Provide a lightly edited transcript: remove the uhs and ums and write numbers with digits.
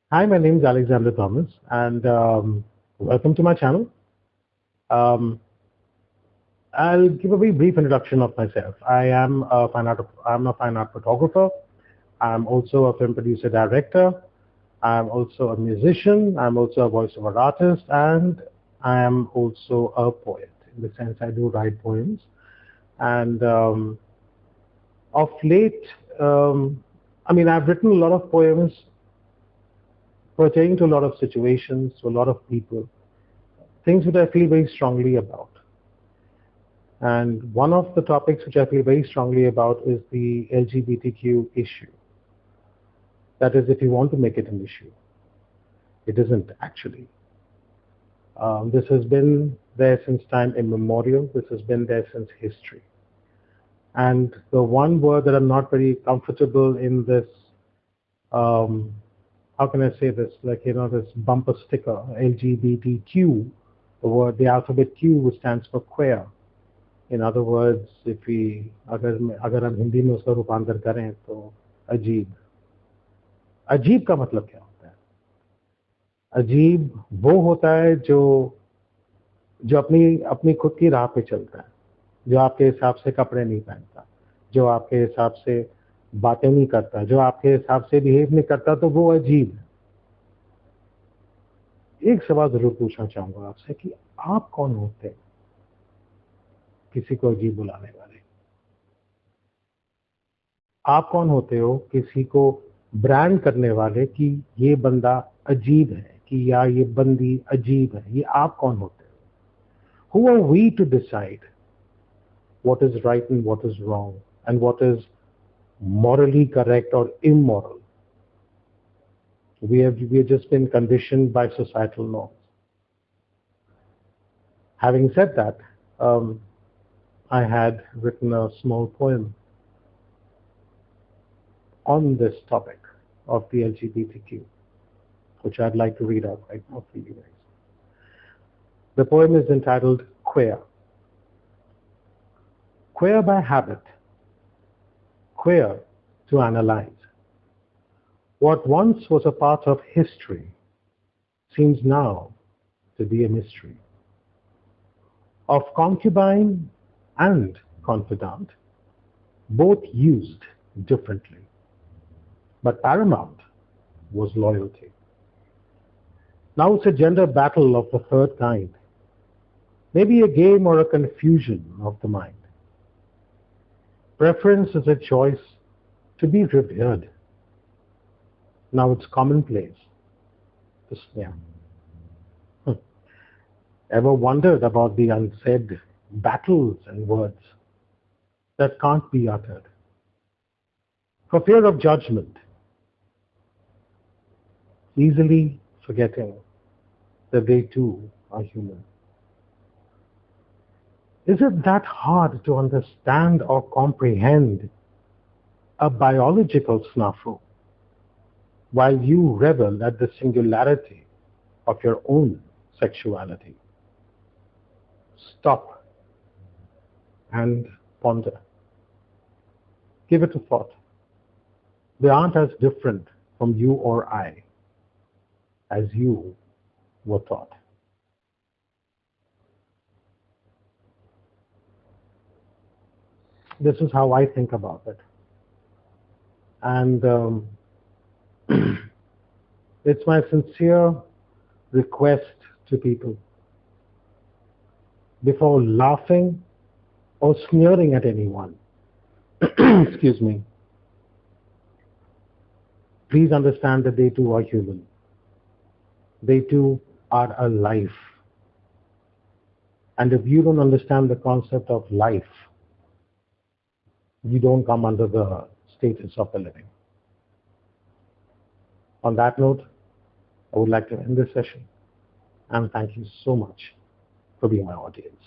Hi, my name is Alexander Thomas, and welcome to my channel. Um, I'll give a very brief introduction of myself. I'm a fine art photographer. I'm also a film producer director. I'm also a musician. I'm also a voiceover artist, and I am also a poet. In the sense, I do write poems. And of late, um, I've written a lot of poems pertaining to a lot of situations, to a lot of people, things that I feel very strongly about. And one of the topics which I feel very strongly about is the LGBTQ issue. That is, if you want to make it an issue, it isn't actually. This has been there since time immemorial. This has been there since history. And the one word that I'm not very comfortable in this, um, how can I say this? Like, this bumper sticker, LGBTQ, the alphabet Q, which stands for queer. In other words, if we अगर हम हिंदी में उसका रूपांतर करें तो अजीब अजीब का मतलब क्या होता है? अजीब वो होता है जो जो अपनी अपनी खुद की राह पे चलता है, जो आपके हिसाब से कपड़े नहीं पहनता, जो आपके हिसाब से बातें नहीं करता, जो आपके हिसाब से बिहेव नहीं करता, तो वो अजीब है। एक सवाल जरूर पूछना चाहूंगा आपसे कि आप कौन होते हैं किसी को अजीब बुलाने वाले? आप कौन होते हो किसी को ब्रांड करने वाले कि ये बंदा अजीब है, कि या ये बंदी अजीब है? ये आप कौन होते हो? Who are we to decide what is right and what is wrong and what is morally correct or immoral? We have just been conditioned by societal norms. Having said that, um, I had written a small poem on this topic of the LGBTQ, which I'd like to read out right now for you guys. The poem is entitled Queer. Queer by habit, queer to analyze. What once was a part of history seems now to be a mystery. Of concubine and confidant, both used differently, but paramount was loyalty. Now it's a gender battle of the third kind, maybe a game or a confusion of the mind. Preference is a choice to be revered. Now it's commonplace to sneer. Ever wondered about the unsaid battles and words that can't be uttered? For fear of judgment, easily forgetting that they too are human. Is it that hard to understand or comprehend a biological snafu while you revel at the singularity of your own sexuality? Stop and ponder. Give it a thought. They aren't as different from you or I as you were taught. This is how I think about it. And it's my sincere request to people, before laughing or sneering at anyone, excuse me, please understand that they too are human. They too are alive. And if you don't understand the concept of life, you don't come under the status of the living. On that note, I would like to end this session and thank you so much for being my audience.